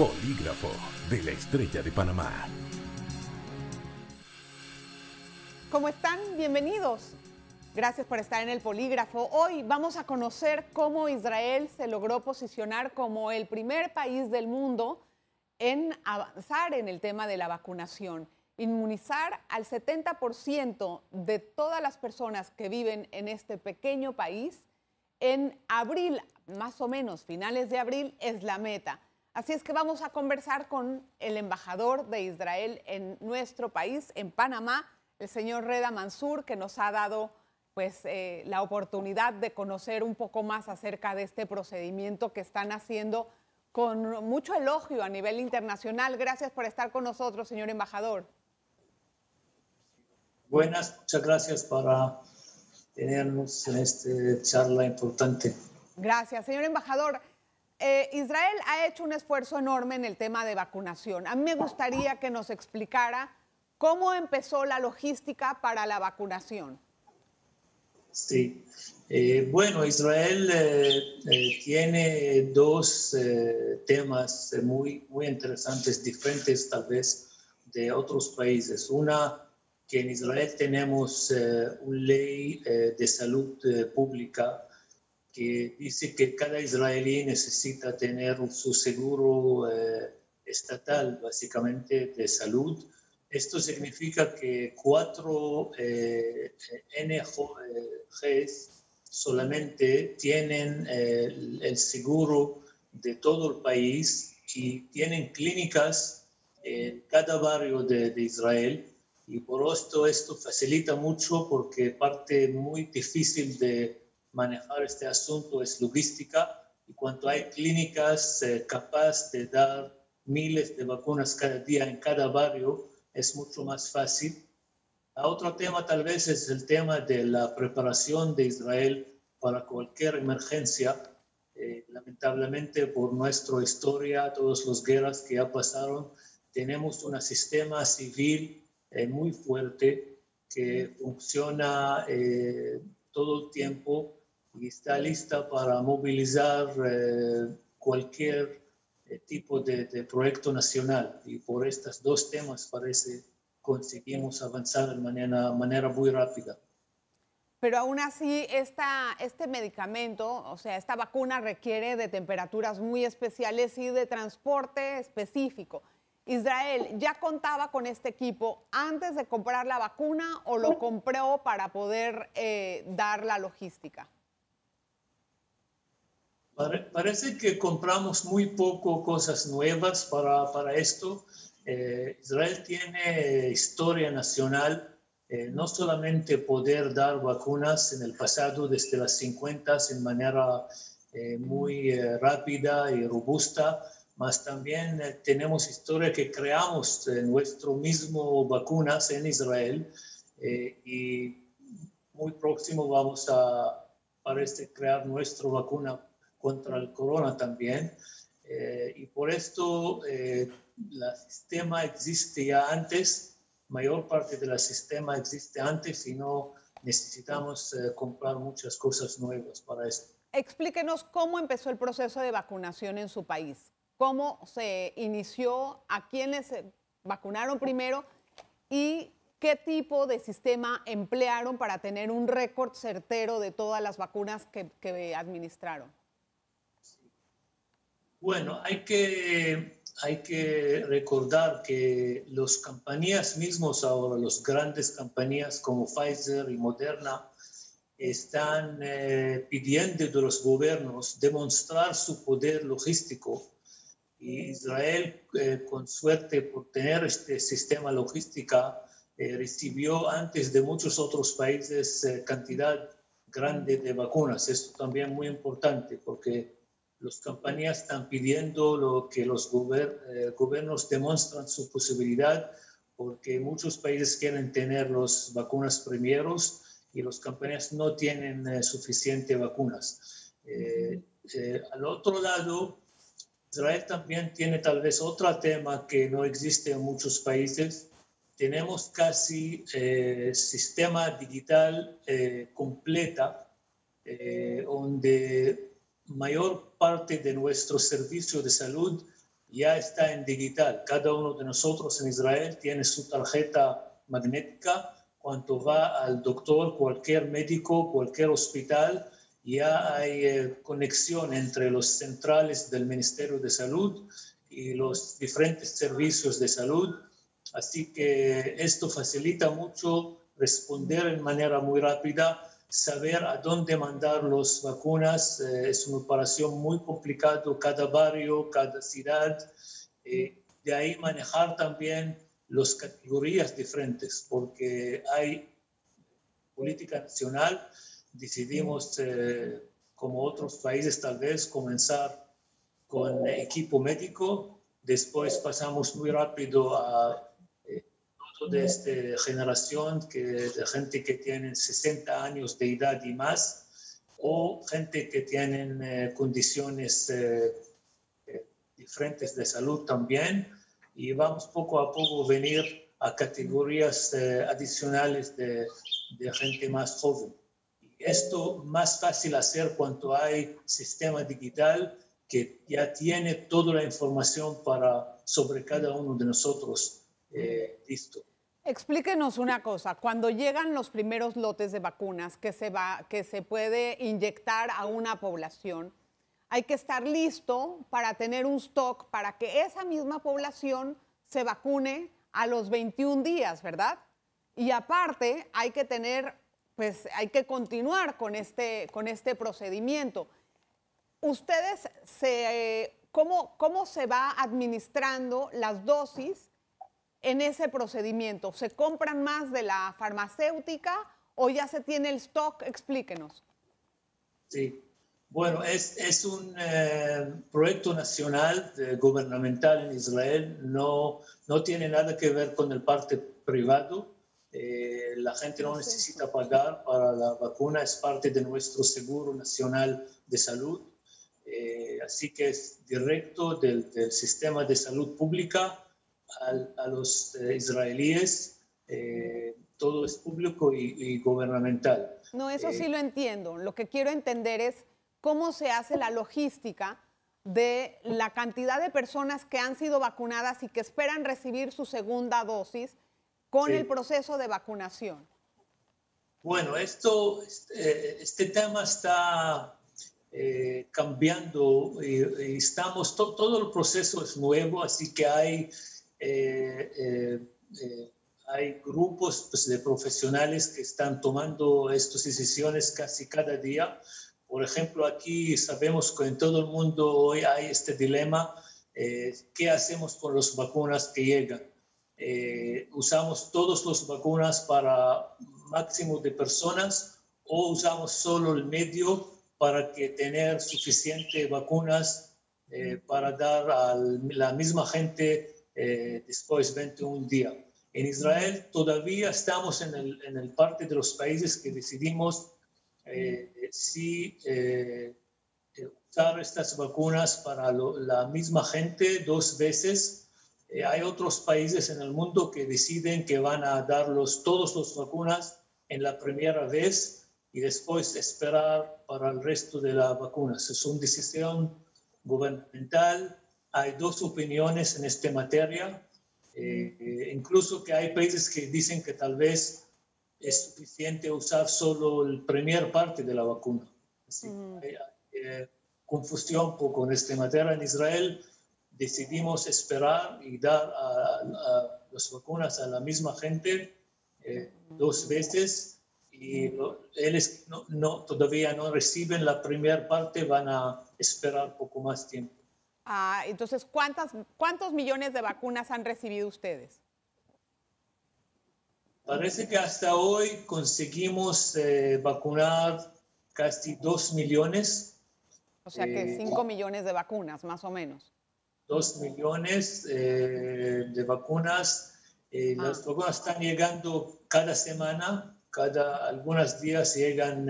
Polígrafo de la Estrella de Panamá. ¿Cómo están? Bienvenidos. Gracias por estar en el Polígrafo. Hoy vamos a conocer cómo Israel se logró posicionar como el primer país del mundo en avanzar en el tema de la vacunación. Inmunizar al 70% de todas las personas que viven en este pequeño país en abril, más o menos, finales de abril, es la meta. Así es que vamos a conversar con el embajador de Israel en nuestro país, en Panamá, el señor Reda Mansour, que nos ha dado la oportunidad de conocer un poco más acerca de este procedimiento que están haciendo con mucho elogio a nivel internacional. Gracias por estar con nosotros, señor embajador. Buenas, muchas gracias por tenernos en esta charla importante. Gracias, señor embajador. Israel ha hecho un esfuerzo enorme en el tema de vacunación. A mí me gustaría que nos explicara cómo empezó la logística para la vacunación. Sí, bueno, Israel tiene dos temas muy interesantes, diferentes tal vez de otros países. Una, que en Israel tenemos una ley de salud pública que dice que cada israelí necesita tener su seguro estatal, básicamente, de salud. Esto significa que 4 NGs solamente tienen el seguro de todo el país y tienen clínicas en cada barrio de Israel. Y por esto facilita mucho porque parte muy difícil de manejar este asunto es logística, y cuando hay clínicas capaces de dar miles de vacunas cada día en cada barrio, es mucho más fácil. Otro tema tal vez es el tema de la preparación de Israel para cualquier emergencia. Lamentablemente, por nuestra historia, todas las guerras que ya pasaron, tenemos un sistema civil muy fuerte que funciona todo el tiempo y está lista para movilizar cualquier tipo de proyecto nacional. Y por estos dos temas parece conseguimos avanzar de manera muy rápida. Pero aún así, este medicamento, o sea, esta vacuna requiere de temperaturas muy especiales y de transporte específico. ¿Israel ya contaba con este equipo antes de comprar la vacuna o lo compró para poder dar la logística? Parece que compramos muy poco cosas nuevas para esto. Israel tiene historia nacional, no solamente poder dar vacunas en el pasado desde las 50 en manera muy rápida y robusta, mas también tenemos historia que creamos nuestro mismo vacunas en Israel y muy próximo vamos a crear nuestra vacuna contra el corona también. Y por esto el sistema existe ya antes, mayor parte del sistema existe antes y no necesitamos comprar muchas cosas nuevas para esto. Explíquenos cómo empezó el proceso de vacunación en su país, cómo se inició, a quiénes se vacunaron primero y qué tipo de sistema emplearon para tener un récord certero de todas las vacunas que administraron. Bueno, hay que recordar que las compañías mismos ahora, las grandes compañías como Pfizer y Moderna, están pidiendo de los gobiernos demostrar su poder logístico. Y Israel, con suerte por tener este sistema logístico, recibió antes de muchos otros países cantidad grande de vacunas. Esto también es muy importante porque las compañías están pidiendo que los gobiernos demuestran su posibilidad porque muchos países quieren tener las vacunas primeros y las compañías no tienen suficientes vacunas. Al otro lado, Israel también tiene tal vez otro tema que no existe en muchos países. Tenemos casi sistema digital completa donde mayor parte de nuestro servicio de salud ya está en digital. Cada uno de nosotros en Israel tiene su tarjeta magnética. Cuando va al doctor, cualquier médico, cualquier hospital, ya hay conexión entre los centrales del Ministerio de Salud y los diferentes servicios de salud. Así que esto facilita mucho responder en manera muy rápida, saber a dónde mandar las vacunas. Es una operación muy complicada, cada barrio, cada ciudad. De ahí manejar también las categorías diferentes, porque hay política nacional. Decidimos, como otros países tal vez, comenzar con equipo médico. Después pasamos muy rápido a de esta generación de gente que tienen 60 años de edad y más, o gente que tienen condiciones diferentes de salud también, y vamos poco a poco venir a categorías adicionales de gente más joven. Esto más fácil hacer cuando hay sistema digital que ya tiene toda la información sobre cada uno de nosotros listo. Explíquenos una cosa, cuando llegan los primeros lotes de vacunas que se puede inyectar a una población, hay que estar listo para tener un stock para que esa misma población se vacune a los 21 días, ¿verdad? Y aparte hay que tener, pues hay que continuar con este procedimiento. ¿Ustedes cómo se va administrando las dosis en ese procedimiento? ¿Se compran más de la farmacéutica o ya se tiene el stock? Explíquenos. Sí, bueno, es un proyecto nacional gubernamental en Israel, no tiene nada que ver con el parte privado. La gente no necesita pagar para la vacuna, es parte de nuestro Seguro Nacional de Salud. Así que es directo del sistema de salud pública a los israelíes. Todo es público y gubernamental. No, eso sí lo entiendo. Lo que quiero entender es cómo se hace la logística de la cantidad de personas que han sido vacunadas y que esperan recibir su segunda dosis con el proceso de vacunación. Bueno, este tema está cambiando y estamos, todo el proceso es nuevo, así que hay grupos pues, de profesionales que están tomando estas decisiones casi cada día. Por ejemplo, aquí sabemos que en todo el mundo hoy hay este dilema, ¿qué hacemos con las vacunas que llegan? ¿Usamos todas las vacunas para máximo de personas o usamos solo el medio para que tener suficientes vacunas para dar a la misma gente después de 21 días? En Israel todavía estamos en el parte de los países que decidimos si usar estas vacunas para la misma gente 2 veces. Hay otros países en el mundo que deciden que van a darlos todas las vacunas en la primera vez y después esperar para el resto de las vacunas. Es una decisión gubernamental. Hay 2 opiniones en esta materia. Incluso que hay países que dicen que tal vez es suficiente usar solo la primera parte de la vacuna. Así hay confusión con esta materia. En Israel decidimos esperar y dar a las vacunas a la misma gente 2 veces y ellos todavía no reciben la primera parte, van a esperar poco más tiempo. Entonces, ¿cuántos millones de vacunas han recibido ustedes? Parece que hasta hoy conseguimos vacunar casi 2 millones. O sea que 5 millones de vacunas, más o menos. 2 millones de vacunas. Las vacunas están llegando cada semana, algunos días llegan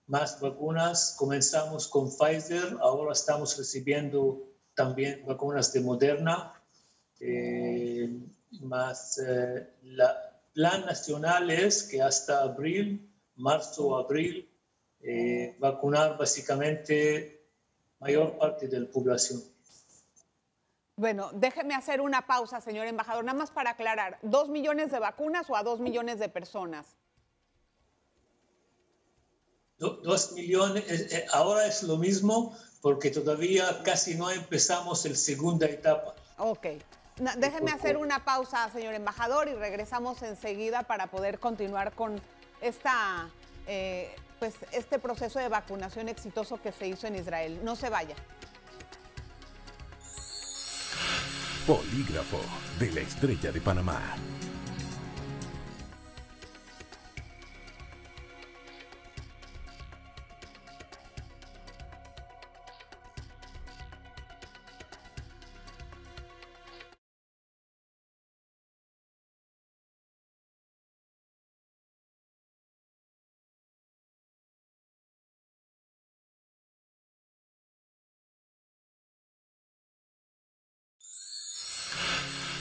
más vacunas. Comenzamos con Pfizer, ahora estamos recibiendo también vacunas de Moderna. Más plan nacional es que hasta marzo o abril, vacunar básicamente mayor parte de la población. Bueno, déjeme hacer una pausa, señor embajador, nada más para aclarar. ¿2 millones de vacunas o a 2 millones de personas? 2 millones, ahora es lo mismo porque todavía casi no empezamos la segunda etapa. Ok. Déjeme hacer una pausa, señor embajador, y regresamos enseguida para poder continuar con esta, pues, este proceso de vacunación exitoso que se hizo en Israel. No se vaya. Polígrafo de la Estrella de Panamá.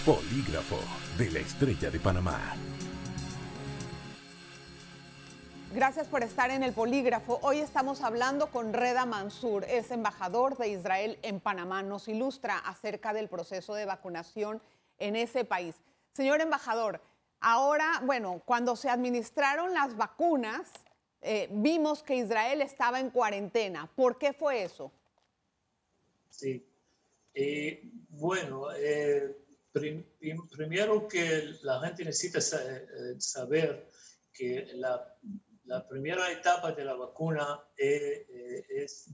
Polígrafo de la Estrella de Panamá. Gracias por estar en el Polígrafo. Hoy estamos hablando con Reda Mansour, es embajador de Israel en Panamá. Nos ilustra acerca del proceso de vacunación en ese país. Señor embajador, ahora, bueno, cuando se administraron las vacunas, vimos que Israel estaba en cuarentena. ¿Por qué fue eso? Sí. Bueno, primero que la gente necesita saber que la primera etapa de la vacuna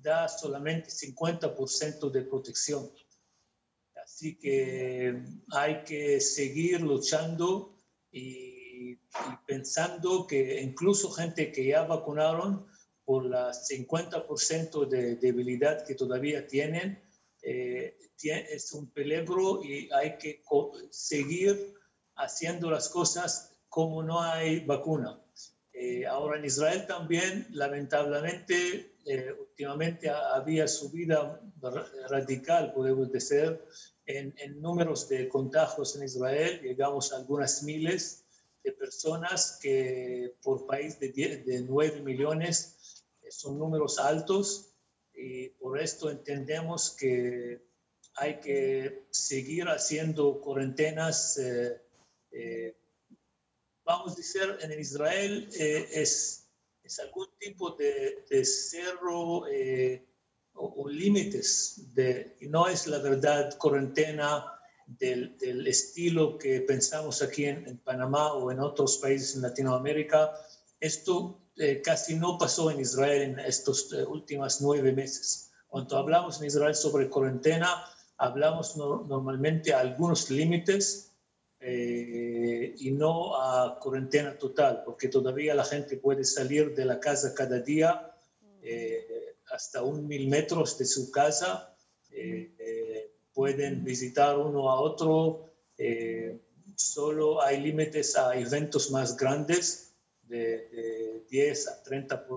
da solamente 50% de protección. Así que hay que seguir luchando y pensando que incluso gente que ya vacunaron por la 50% de debilidad que todavía tienen, es un peligro y hay que seguir haciendo las cosas como no hay vacuna. Ahora en Israel también, lamentablemente, últimamente había subida radical, podemos decir, en números de contagios en Israel. Llegamos a algunas miles de personas que por país de 9 millones son números altos. Y por esto entendemos que hay que seguir haciendo cuarentenas. Vamos a decir, en Israel es algún tipo de cerro o límites. Y no es la verdad cuarentena del estilo que pensamos aquí en Panamá o en otros países en Latinoamérica. Esto casi no pasó en Israel en estos últimos 9 meses. Cuando hablamos en Israel sobre cuarentena, hablamos normalmente a algunos límites y no a cuarentena total, porque todavía la gente puede salir de la casa cada día hasta 1.000 metros de su casa. Pueden visitar uno a otro. Solo hay límites a eventos más grandes de 10 a 30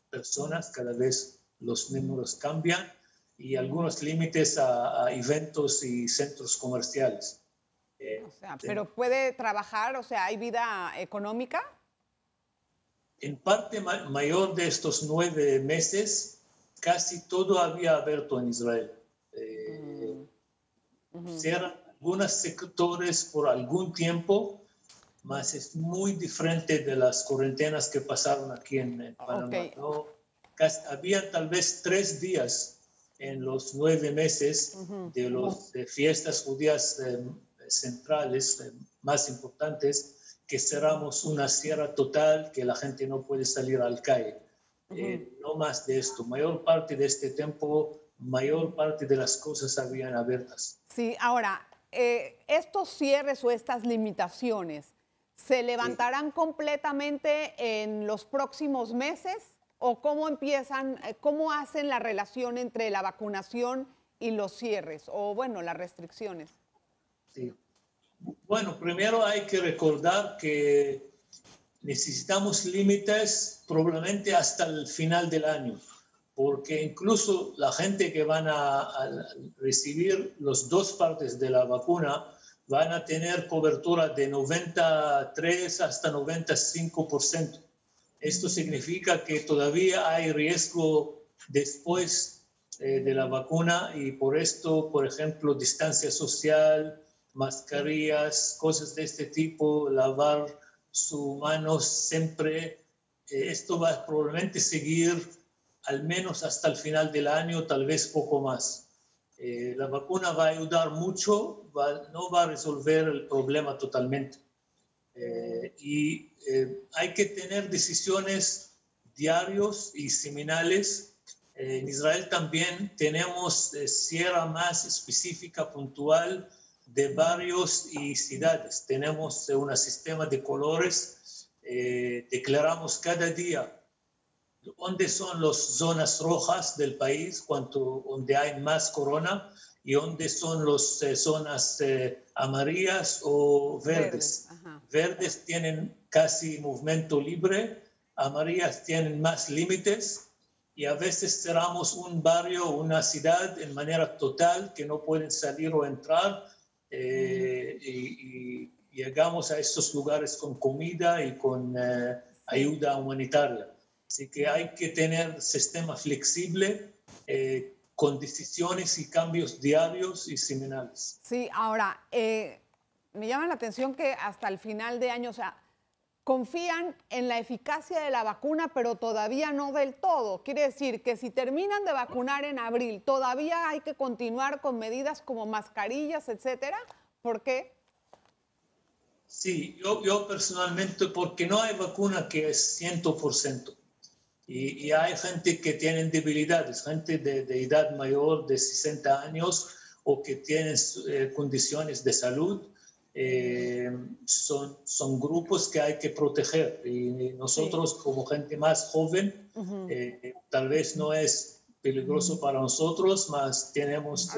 personas, cada vez los números cambian, y algunos límites a eventos y centros comerciales. O sea, pero puede trabajar, o sea, ¿hay vida económica? En parte mayor de estos 9 meses, casi todo había abierto en Israel. Cierran algunos sectores por algún tiempo, mas es muy diferente de las cuarentenas que pasaron aquí en Panamá. Okay. ¿No? Había tal vez 3 días en los 9 meses de las fiestas judías centrales más importantes, que cerramos una sierra total, que la gente no puede salir al calle. No más de esto. Mayor parte de este tiempo, mayor parte de las cosas habían abiertas. Sí, ahora, estos cierres o estas limitaciones, ¿se levantarán completamente en los próximos meses? ¿O cómo empiezan, cómo hacen la relación entre la vacunación y los cierres? O bueno, las restricciones. Sí. Bueno, primero hay que recordar que necesitamos límites probablemente hasta el final del año, porque incluso la gente que van a recibir las 2 partes de la vacuna van a tener cobertura de 93 hasta 95%. Esto significa que todavía hay riesgo después de la vacuna y por esto, por ejemplo, distancia social, mascarillas, cosas de este tipo, lavar sus manos siempre. Esto va a probablemente seguir al menos hasta el final del año, tal vez poco más. La vacuna va a ayudar mucho, no va a resolver el problema totalmente. Hay que tener decisiones diarios y semanales. En Israel también tenemos sierra más específica, puntual, de barrios y ciudades. Tenemos un sistema de colores. Declaramos cada día dónde son las zonas rojas del país, donde hay más corona, y dónde son las zonas amarillas o verdes. Verdes tienen casi movimiento libre, amarillas tienen más límites, y a veces cerramos un barrio o una ciudad en manera total, que no pueden salir o entrar, y llegamos a estos lugares con comida y con ayuda humanitaria. Así que hay que tener sistema flexible con decisiones y cambios diarios y semanales. Sí, ahora, me llama la atención que hasta el final de año, o sea, confían en la eficacia de la vacuna, pero todavía no del todo. Quiere decir que si terminan de vacunar en abril, todavía hay que continuar con medidas como mascarillas, etcétera. ¿Por qué? Sí, yo personalmente, porque no hay vacuna que es 100%. Y hay gente que tiene debilidades, gente de edad mayor, de 60 años, o que tienen condiciones de salud. Son grupos que hay que proteger. Y nosotros, como gente más joven, tal vez no es peligroso para nosotros, mas tenemos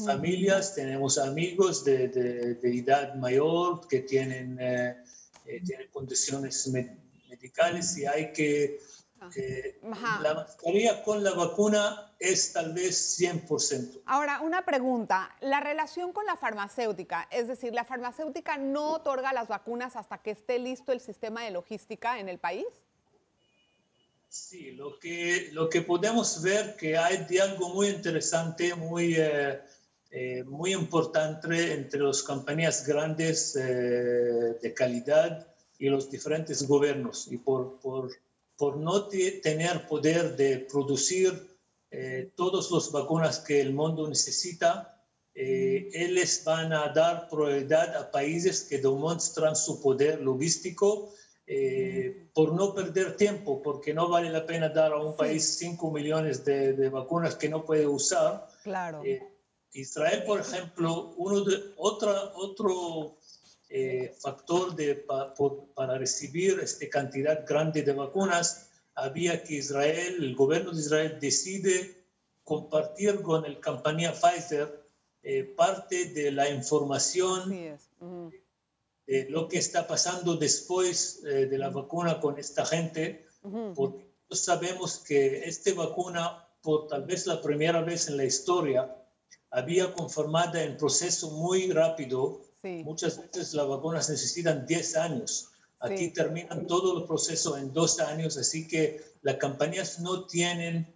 familias, tenemos amigos de edad mayor que tienen condiciones medicales, y hay que... la mascarilla con la vacuna es tal vez 100%. Ahora, una pregunta. La relación con la farmacéutica, es decir, ¿la farmacéutica no otorga las vacunas hasta que esté listo el sistema de logística en el país? Sí, lo que podemos ver que hay de algo muy interesante, muy importante entre las compañías grandes de calidad y los diferentes gobiernos. Y por no tener poder de producir todas las vacunas que el mundo necesita, ellos van a dar prioridad a países que demuestran su poder logístico, por no perder tiempo, porque no vale la pena dar a un país 5 millones de vacunas que no puede usar. Claro. Israel, por ejemplo, otro factor para recibir esta cantidad grande de vacunas, había que el gobierno de Israel decide compartir con la compañía Pfizer parte de la información de lo que está pasando después de la vacuna con esta gente, porque sabemos que esta vacuna, por tal vez la primera vez en la historia, había conformado en proceso muy rápido. Sí. Muchas veces las vacunas necesitan 10 años. Aquí terminan todo el proceso en 2 años, así que las compañías no tienen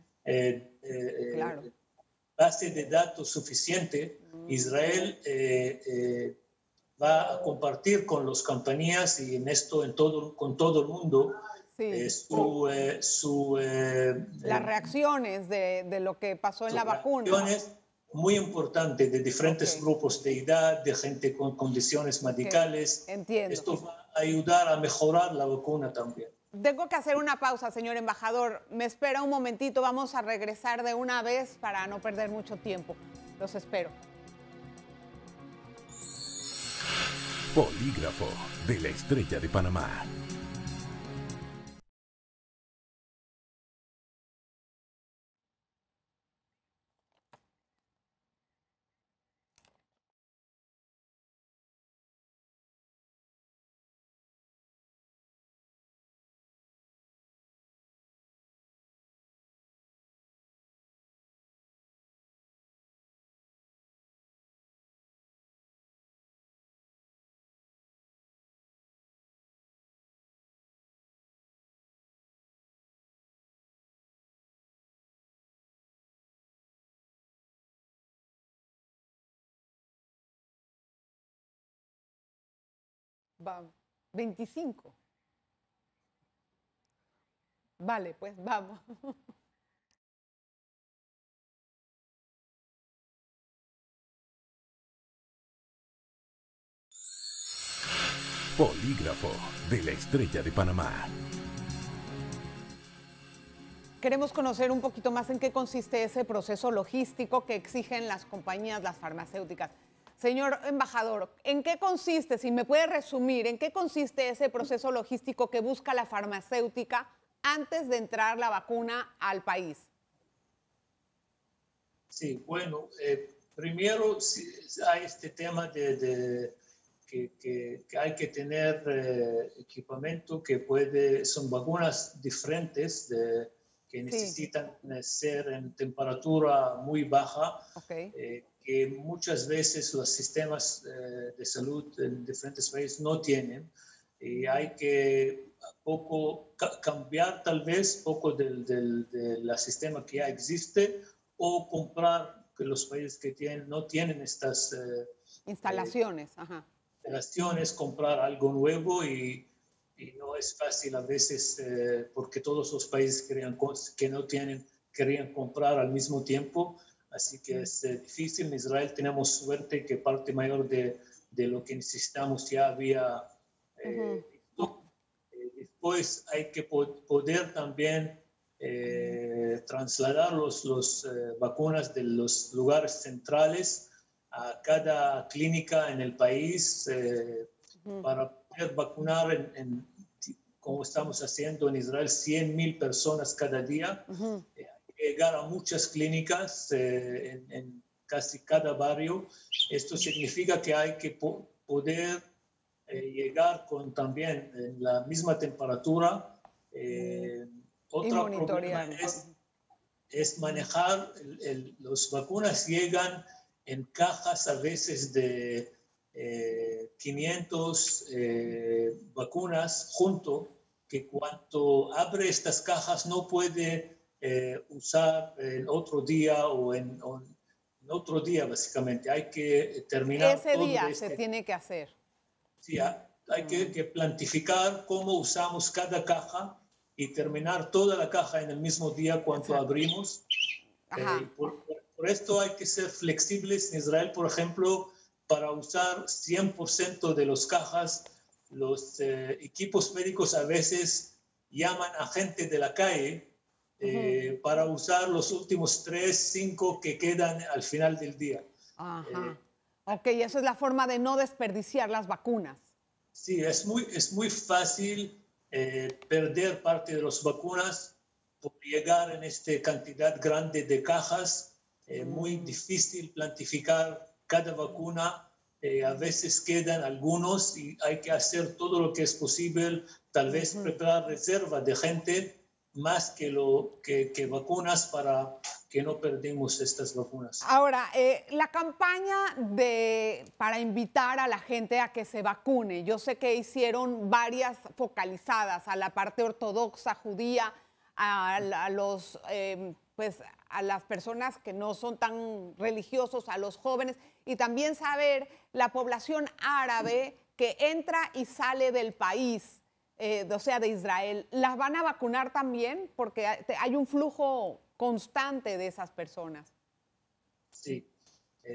base de datos suficiente. Israel va a compartir con las compañías y en esto con todo el mundo las reacciones de lo que pasó en la vacuna. Muy importante de diferentes grupos de edad, de gente con condiciones medicales. Entiendo. Esto va a ayudar a mejorar la vacuna también. Tengo que hacer una pausa, señor embajador. Me espera un momentito, vamos a regresar de una vez para no perder mucho tiempo. Los espero. Polígrafo de la Estrella de Panamá. Vamos. 25. Vale, pues vamos. Polígrafo de la Estrella de Panamá. Queremos conocer un poquito más en qué consiste ese proceso logístico que exigen las compañías, las farmacéuticas. Señor embajador, ¿en qué consiste, si me puede resumir, en qué consiste ese proceso logístico que busca la farmacéutica antes de entrar la vacuna al país? Sí, bueno, primero sí, hay este tema que hay que tener equipamiento son vacunas diferentes que necesitan ser en temperatura muy baja, que muchas veces los sistemas de salud en diferentes países no tienen. Y hay que cambiar tal vez poco del sistema que ya existe o comprar, que los países que no tienen estas instalaciones, comprar algo nuevo y no es fácil a veces porque todos los países que no tienen querían comprar al mismo tiempo, así que es difícil. En Israel tenemos suerte que parte mayor de lo que necesitamos ya había después hay que poder también trasladar los vacunas de los lugares centrales a cada clínica en el país para poder vacunar como estamos haciendo en Israel, 100,000 personas cada día. Llegar a muchas clínicas en casi cada barrio. Esto significa que hay que poder llegar con también la misma temperatura. Otro problema es manejar, las vacunas llegan en cajas a veces de 500 vacunas junto, que cuando abre estas cajas no puede usar el otro día o en otro día básicamente. Hay que terminar ese todo día se tiene que hacer. Sí, hay que planificar cómo usamos cada caja y terminar toda la caja en el mismo día cuando abrimos. Por esto hay que ser flexibles. En Israel, por ejemplo, para usar 100% de las cajas, los equipos médicos a veces llaman a gente de la calle para usar los últimos 3, 5 que quedan al final del día. Ok, esa es la forma de no desperdiciar las vacunas. Sí, es muy fácil perder parte de las vacunas por llegar en esta cantidad grande de cajas. Muy difícil planificar cada vacuna. A veces quedan algunos y hay que hacer todo lo que es posible, tal vez preparar reserva de gente más que vacunas para que no perdamos estas vacunas. Ahora, la campaña para invitar a la gente a que se vacune, yo sé que hicieron varias focalizadas a la parte ortodoxa judía, a los, pues, a las personas que no son tan religiosos, a los jóvenes, y también saber la población árabe que entra y sale del país, o sea, de Israel. ¿Las van a vacunar también? Porque hay un flujo constante de esas personas. Sí,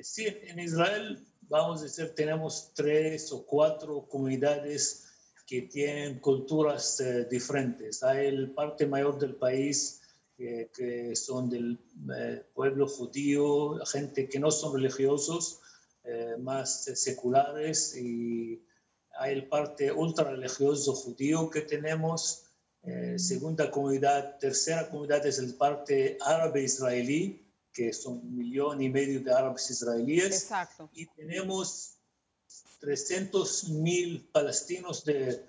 sí, en Israel, vamos a decir, tenemos 3 o 4 comunidades que tienen culturas diferentes. Hay la parte mayor del país que son del pueblo judío, gente que no son religiosos, más seculares, y hay el parte ultra religioso judío que tenemos. Segunda comunidad, tercera comunidad es el parte árabe israelí, que son 1,5 millones de árabes israelíes. Exacto. Y tenemos 300,000 palestinos de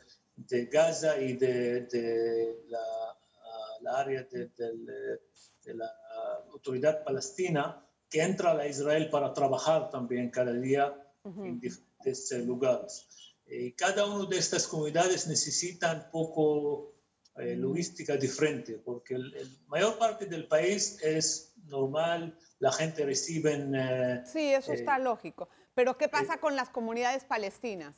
Gaza y de la área de la autoridad palestina, que entra a Israel para trabajar también cada día en diferentes lugares. Cada una de estas comunidades necesita un poco logística diferente, porque la mayor parte del país es normal, la gente recibe... sí, eso está lógico. Pero ¿qué pasa con las comunidades palestinas?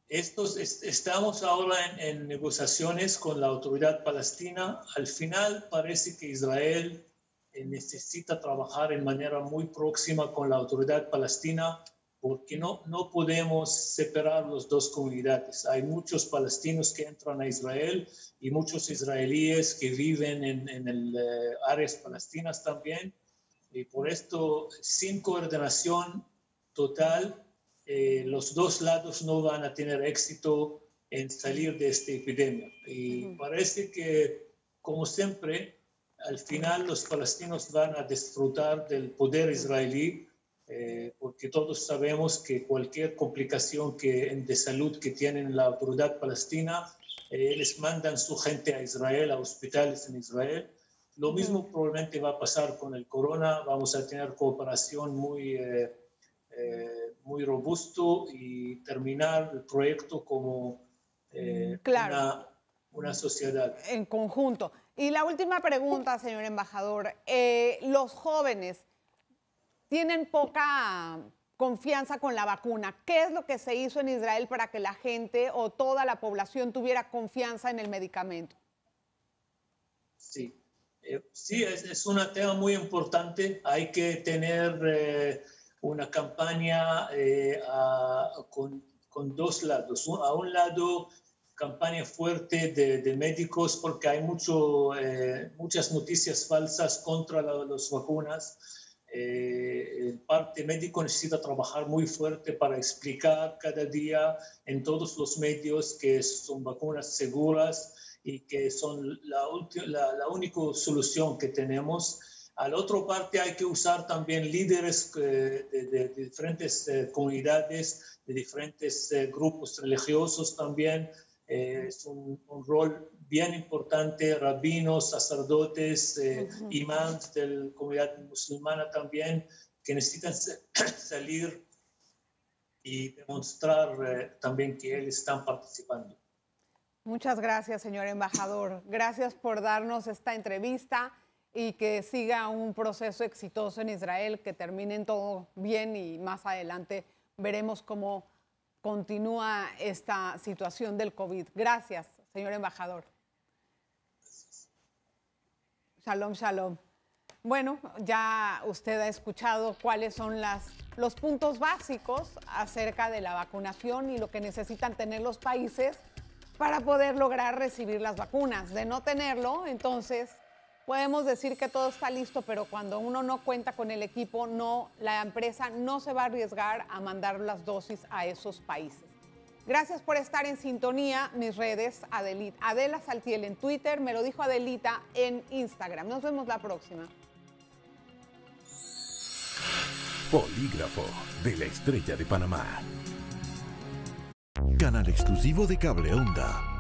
Estamos ahora en negociaciones con la autoridad palestina. Al final parece que Israel necesita trabajar en manera muy próxima con la autoridad palestina porque no podemos separar las dos comunidades. Hay muchos palestinos que entran a Israel y muchos israelíes que viven en áreas palestinas también. Y por esto, sin coordinación total, los dos lados no van a tener éxito en salir de esta epidemia. Y parece que, como siempre, al final los palestinos van a disfrutar del poder israelí, porque todos sabemos que cualquier complicación de salud que tienen la autoridad palestina, les mandan su gente a Israel, a hospitales en Israel. Lo mismo probablemente va a pasar con el corona. Vamos a tener cooperación muy robusto y terminar el proyecto como una sociedad. En conjunto. Y la última pregunta, señor embajador. Los jóvenes tienen poca confianza con la vacuna. ¿Qué es lo que se hizo en Israel para que la gente o toda la población tuviera confianza en el medicamento? Sí, es un tema muy importante. Hay que tener una campaña con dos lados. A un lado, campaña fuerte de médicos, porque hay muchas noticias falsas contra las vacunas. El parte médico necesita trabajar muy fuerte para explicar cada día en todos los medios que son vacunas seguras y que son la única solución que tenemos. A la otra parte hay que usar también líderes de diferentes comunidades, de diferentes grupos religiosos también. Es un rol bien importante, rabinos, sacerdotes, imams de la comunidad musulmana también, que necesitan salir y demostrar también que ellos están participando. Muchas gracias, señor embajador. Gracias por darnos esta entrevista y que siga un proceso exitoso en Israel, que termine todo bien y más adelante veremos cómo continúa esta situación del COVID. Gracias, señor embajador. Shalom, shalom. Bueno, ya usted ha escuchado cuáles son los puntos básicos acerca de la vacunación y lo que necesitan tener los países para poder lograr recibir las vacunas. De no tenerlo, entonces podemos decir que todo está listo, pero cuando uno no cuenta con el equipo, la empresa no se va a arriesgar a mandar las dosis a esos países. Gracias por estar en sintonía. Mis redes, Adela Saltiel en Twitter, Me lo dijo Adelita en Instagram. Nos vemos la próxima. Polígrafo de la Estrella de Panamá. Canal exclusivo de Cable Onda.